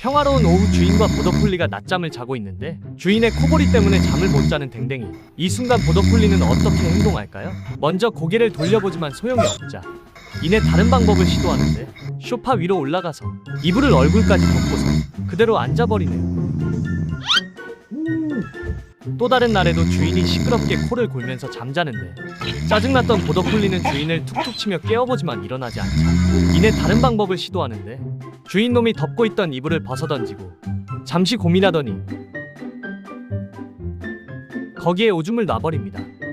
평화로운 오후 주인과 보더폴리가 낮잠을 자고 있는데 주인의 코골이 때문에 잠을 못 자는 댕댕이. 이 순간 보더폴리는 어떻게 행동할까요? 먼저 고개를 돌려보지만 소용이 없자 이내 다른 방법을 시도하는데 소파 위로 올라가서 이불을 얼굴까지 덮고서 그대로 앉아버리네요. 또 다른 날에도 주인이 시끄럽게 코를 골면서 잠자는데 짜증났던 보더폴리는 주인을 툭툭 치며 깨워보지만 일어나지 않자 이내 다른 방법을 시도하는데 주인놈이 덮고 있던 이불을 벗어던지고 잠시 고민하더니 거기에 오줌을 놔버립니다.